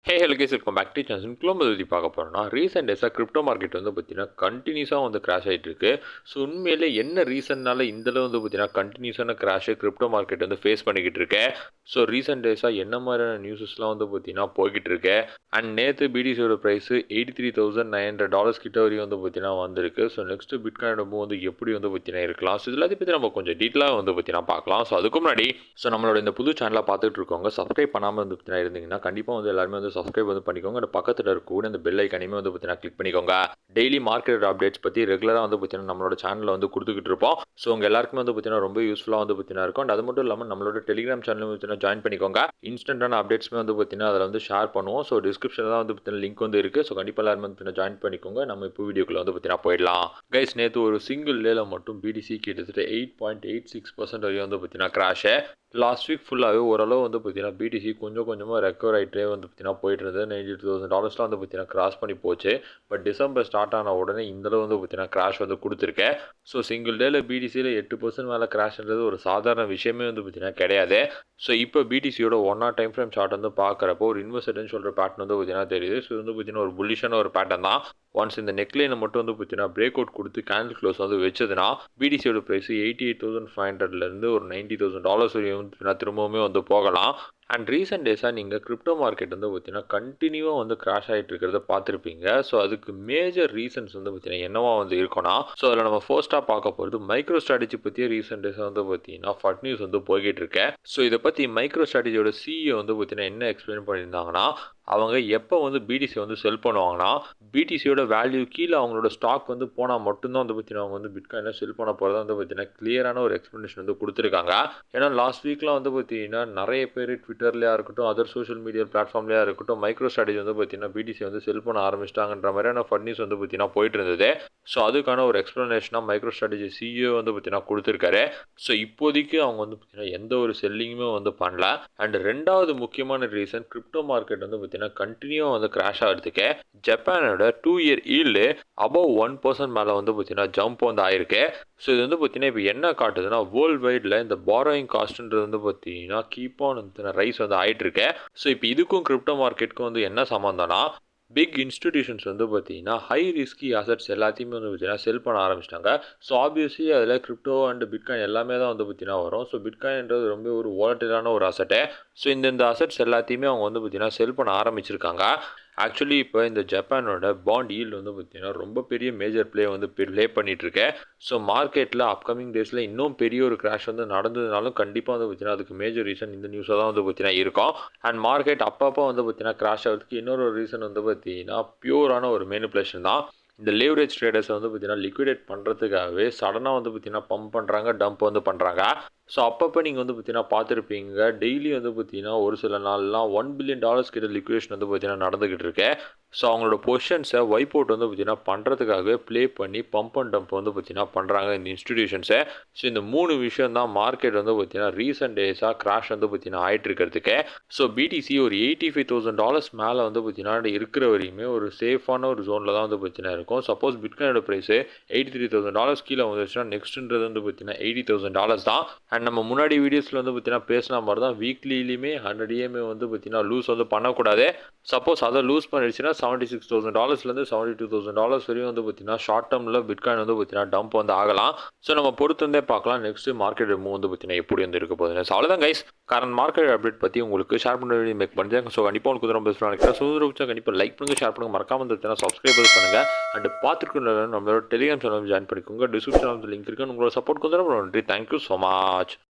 Hello guys, welcome back to channel. பற்றி பார்க்க போகிறோம்னா ரீசெண்ட் டேஸாக கிரிப்டோ மார்க்கெட் வந்து பார்த்தீங்கன்னா கண்டினியூஸாக வந்து கிராஷ் ஆகிட்டு இருக்கு. ஸோ உண்மையிலே என்ன ரீசன்னால இந்தளவு வந்து பார்த்தீங்கன்னா கண்டினியூஸான கிராஷு கிரிப்டோ மார்க்கெட் வந்து ஃபேஸ் பண்ணிக்கிட்டு இருக்கேன். ஸோ ரீசெண்ட் டேஸாக என்ன மாதிரியான நியூஸஸ்லாம் வந்து பார்த்தீங்கன்னா போய்கிட்டு இருக்கு. அண்ட் நேற்று பிடிசியோட ப்ரைஸ் $83,900 கிட்ட வரையும் வந்து பார்த்தீங்கன்னா வந்திருக்கு. ஸோ நெக்ஸ்ட்டு பிட்காயினோட மூவ் வந்து எப்படி வந்து பார்த்தீங்கன்னா இருக்கலாம். ஸோ எல்லாத்தையும் பற்றி நம்ம கொஞ்சம் டீட்டெயிலாக வந்து பார்த்தீங்கன்னா பார்க்கலாம். ஸோ அதுக்கு முன்னாடி நம்மளோட இந்த புது சேனலை பார்த்துட்டு இருக்கவங்க சப்ஸ்கிரைப் பண்ணாமல் வந்து பார்த்தீங்கன்னா இருந்தீங்கன்னா கண்டிப்பாக வந்து எல்லாருமே வந்து சப்ஸ்கிரைப் வந்து பண்ணிக்கோங்க. அந்த பக்கத்தில் இருக்கக்கூடிய அந்த பெல் ஐக்கானையுமே வந்து பார்த்தீங்கன்னா கிளிக் பண்ணிக்கோங்க. டெய்லி மார்க்கெட் அப்டேட்ஸ் பற்றி ரெகுலராக வந்து பார்த்தீங்கன்னா நம்மளோட சேனலில் வந்து கொடுத்துக்கிட்டு இருப்போம். ஸோ உங்கள் எல்லாருக்குமே வந்து பார்த்தீங்கன்னா ரொம்ப யூஸ்ஃபுல்லாக வந்து பார்த்தீங்கன்னா இருக்கும். அது மட்டும் இல்லாமல் நம்மளோட டெலிகிராம் சேனல் பார்த்தீங்கன்னா ஜாயின் பண்ணிக்கோங்க. இன்ஸ்டன்டான அப்டேட்ஸ்மே வந்து பார்த்தீங்கன்னா அதில் வந்து ஷேர் பண்ணுவோம். ஸோ டிஸ்கிரிப்ஷனில் தான் வந்து பார்த்தீங்கன்னா லிங்க் வந்து இருக்குது. ஸோ கண்டிப்பாக எல்லாருமே வந்து பார்த்தீங்கன்னா ஜாயின் பண்ணிக்கோங்க. நம்ம இப்போ வீடியோக்குள்ள வந்து பார்த்தீங்கன்னா போயிடலாம். கைஸ், நேற்று ஒரு சிங்கிள் டேல மட்டும் பிடிசி கிட்டத்தட்ட 8.86% வரையும் வந்து பார்த்தீங்கன்னா கிராஷு. லாஸ்ட் வீக் ஃபுல்லாகவே ஓரளவு வந்து பார்த்தீங்கன்னா பிடிசி கொஞ்சம் கொஞ்சமாக ரெக்கவர் ஆகிட்டே வந்து பார்த்தீங்கன்னா போயிட்டு இருந்தது. $92,000 வந்து பார்த்தீங்கன்னா கிராஸ் பண்ணி போச்சு. பட் டிசம்பர் ஸ்டார்ட் ஆன உடனே இந்தளவு வந்து பார்த்தீங்கன்னா கிராஷ் வந்து கொடுத்துருக்கேன். ஸோ சிங்கிள் டேல பிடிசியில் 8% மேலே கிராஷ்ன்றது ஒரு சாதாரண விஷயமே வந்து பார்த்தீங்கன்னா கிடையாது. ஸோ இப்போ பிடிசியோட 1 hour டைம் ஃப்ரேம் சார்ட் வந்து பார்க்குறப்போ ஒரு இன்வெஸ்டர்னு சொல்கிற பேட்டர்ன் வந்து பார்த்தீங்கன்னா தெரியுது. ஸோ வந்து பார்த்தீங்கன்னா ஒரு புல்லிஷான ஒரு பேட்டர்ன் தான். ஒன்ஸ் இந்த நெக்லைனை மட்டும் வந்து பார்த்தீங்கன்னா பிரேக் அவுட் கொடுத்து கேண்டில் க்ளோஸ் வந்து வச்சதுன்னா பிடிசியோட ப்ரைஸ் $88,500லேருந்து ஒரு $90,000 வரையும் வந்து திரும்பவுமே வந்து போகலாம். அண்ட் ரீசெண்ட் டேஸாக நீங்கள் கிரிப்டோ மார்க்கெட் வந்து பார்த்தீங்கன்னா கண்டினியூவாக வந்து கிராஷ் ஆகிட்டு இருக்கிறத பார்த்துருப்பீங்க. ஸோ அதுக்கு மேஜர் ரீசன்ஸ் வந்து பார்த்தீங்கன்னா என்னவா வந்து இருக்கும்னா, ஸோ அதில் நம்ம ஃபர்ஸ்ட்டாக பார்க்க போகிறது மைக்ரோ ஸ்ட்ராட்டஜி பற்றிய ரீசெண்ட் டேஸாக வந்து பார்த்தீங்கன்னா ஃபட் நியூஸ் வந்து போய்கிட்டு இருக்கேன். ஸோ இதை பற்றி மைக்ரோ ஸ்ட்ராட்டஜியோட சிஇஓ வந்து பார்த்தீங்கன்னா என்ன எக்ஸ்பிளைன் பண்ணியிருந்தாங்கன்னா, அவங்க எப்போ வந்து பிடிசி வந்து செல் பண்ணுவாங்கன்னா, பிடிசியோட வேல்யூ கீழே அவங்களோட ஸ்டாக் வந்து போனால் மட்டும்தான் வந்து பார்த்தீங்கன்னா அவங்க வந்து பிட்காயினில் செல் பண்ண போகிறதா வந்து பார்த்தீங்கன்னா கிளியரான ஒரு எக்ஸ்ப்ளனேஷன் வந்து கொடுத்துருக்காங்க. ஏன்னா லாஸ்ட் வீக்லாம் வந்து பார்த்தீங்கன்னா நிறைய பேர் ட்விட்டர்லையா இருக்கட்டும், அதர் சோஷியல் மீடியா பிளாட்ஃபார்ம்லையா இருக்கட்டும், மைக்ரோ ஸ்ட்ராட்டஜி வந்து பார்த்தீங்கன்னா பிடிசி வந்து செல் பண்ண ஆரம்பிச்சிட்டாங்கன்ற மாதிரியான ஃபட் நியூஸ் வந்து பார்த்தீங்கன்னா போயிட்டு இருந்தது. ஸோ அதுக்கான ஒரு எக்ஸ்ப்ளனேஷனாக மைக்ரோ ஸ்ட்ராட்டஜி சிஇஓ வந்து பார்த்தீங்கன்னா கொடுத்துருக்காரு. ஸோ இப்போதைக்கு அவங்க வந்து பார்த்தீங்கன்னா எந்த ஒரு செல்லிங்குமே வந்து பண்ணல. அண்ட் ரெண்டாவது முக்கியமான ரீசன் கிரிப்டோ மார்க்கெட் வந்து பார்த்தீங்கன்னா கண்டினியூவாக வந்து கிராஷ் ஆகிறதுக்கு ஜப்பானோட 2-year ஈல்டு அபவ் 1% மேலே வந்து பார்த்தீங்கன்னா ஜம்ப் வந்து ஆயிருக்கு. ஸோ இது வந்து பார்த்தீங்கன்னா இப்போ என்ன காட்டுதுன்னா வேர்ல்டு வைடில் இந்த பாரோயிங் காஸ்ட்ன்றது வந்து பார்த்தீங்கன்னா கீப் ஆன் ரைஸ் வந்து ஆகிட்டு இருக்கு. ஸோ இப்போ இதுக்கும் கிரிப்டோ மார்க்கெட்டுக்கும் வந்து என்ன சம்மந்தம்னா, பிக் இன்ஸ்டிடியூஷன்ஸ் வந்து பார்த்தீங்கன்னா ஹை ரிஸ்கி அசட்ஸ் எல்லாத்தையுமே வந்து பார்த்தீங்கன்னா செல் பண்ண ஆரம்பிச்சிட்டாங்க. ஸோ ஆப்வியஸ்லி அதில் கிரிப்டோ அண்ட் பிட்காயின் எல்லாமே தான் வந்து பார்த்தீங்கன்னா வரும். ஸோ பிட்காயின்ன்றது ரொம்ப ஒரு வாலட்டிலான ஒரு அசட்டு. ஸோ இந்த அசட்ஸ் எல்லாத்தையுமே அவங்க வந்து பார்த்தீங்கன்னா செல் பண்ண ஆரம்பிச்சிருக்காங்க. ஆக்சுவலி இப்போ இந்த ஜப்பானோட பாண்ட் ஈல்டு வந்து பார்த்தீங்கன்னா ரொம்ப பெரிய மேஜர் ப்ளே வந்து ப்ளே பண்ணிகிட்டு இருக்கேன். ஸோ மார்க்கெட்டில் அப்கமிங் டேஸில் இன்னும் பெரிய ஒரு கிராஷ் வந்து நடந்ததுனாலும் கண்டிப்பாக வந்து பார்த்தீங்கன்னா அதுக்கு மேஜர் ரீசன் இந்த நியூஸாக தான் வந்து பார்த்தீங்கன்னா இருக்கும். அண்ட் மார்க்கெட் அப்பப்போ வந்து பார்த்தீங்கன்னா கிராஷ் ஆகிறதுக்கு இன்னொரு ரீசன் வந்து பார்த்தீங்கன்னா பியூரான ஒரு மேனிப்புலேஷன் தான். இந்த லேவரேஜ் ட்ரேடர்ஸை வந்து பார்த்தீங்கன்னா லிக்விடேட் பண்ணுறதுக்காகவே சடனாக வந்து பார்த்தீங்கன்னா பம்ப் பண்ணுறாங்க, டம்ப் வந்து பண்ணுறாங்க. ஸோ அப்பப்போ நீங்கள் வந்து பார்த்தீங்கன்னா பார்த்துருப்பீங்க, டெய்லி வந்து பார்த்தீங்கன்னா ஒரு சில நாள்லாம் $1 billion கிட்ட லிக்விடேஷன் வந்து பார்த்தீங்கன்னா நடந்துக்கிட்டு இருக்கு. ஸோ அவங்களோட பொசிஷன்ஸை வைப் அவுட் வந்து பார்த்தீங்கன்னா பண்ணுறதுக்காகவே ப்ளே பண்ணி பம்ப் அண்ட் டம்ப் வந்து பார்த்தீங்கன்னா பண்ணுறாங்க இந்த இன்ஸ்டிடியூஷன்ஸை. ஸோ இந்த 3 விஷயம் தான் மார்க்கெட் வந்து பார்த்தீங்கன்னா ரீசெண்ட் டேஸாக கிராஷ் வந்து பார்த்தீங்கன்னா ஆகிட்டு இருக்கிறதுக்கு. ஸோ பிடிசி ஒரு $85,000 மேலே வந்து பார்த்தீங்கன்னா இருக்கிற வரையுமே ஒரு சேஃபான ஒரு ஜோனில் தான் வந்து பார்த்தீங்கன்னா இருக்கும். சப்போஸ் பிட்காயினோட ப்ரைஸு $83,000 கீழே வந்துச்சுன்னா நெக்ஸ்ட்ன்றது வந்து பார்த்தீங்கன்னா $80,000 தான். அண்ட் நம்ம முன்னாடி வீடியோஸில் வந்து பார்த்தீங்கன்னா பேசின மாதிரி தான் வீக்லிலையுமே 100 EMA வந்து பார்த்தீங்கன்னா லூஸ் வந்து பண்ணக்கூடாது. சப்போஸ் அதை லூஸ் பண்ணிடுச்சுன்னா $76,000லேருந்து $72,000 வரையும் வந்து பார்த்தீங்கன்னா ஷார்ட் டேர்மில் பிட்காயின் வந்து பார்த்தீங்கன்னா டம்ப் வந்து ஆகலாம். ஸோ நம்ம பொறுத்து வந்தே பார்க்கலாம் நெக்ஸ்ட்டு மார்க்கெட் மூவ் வந்து பார்த்தீங்கன்னா எப்படி வந்து இருக்க போகுது. ஸோ அவ்வளோதான் கைஸ், கரண்ட் மார்க்கெட் அப்டேட் பற்றி உங்களுக்கு ஷேர் பண்ண வீடியோ மேக் பண்ணுறேன். ஸோ கண்டிப்பாக உங்களுக்கு ரொம்ப பெஸ்ட்டாக நினைக்கிறேன். சுதந்திரம் கண்டிப்பாக லைக் பண்ணுங்கள், ஷேர் பண்ணுங்கள், மறக்காம வந்து சப்ஸ்கிரைப் பண்ணுங்கள். அண்ட் பார்த்துருக்க நம்மளோட டெலிகிராம் சேனல் ஜாயின் பண்ணிக்கோங்க. டிஸ்கிரிப்ஷன் லிங்க் இருக்குது. உங்களோட சப்போர்ட் கொஞ்சம் ரொம்ப நன்றி. Thank you so much.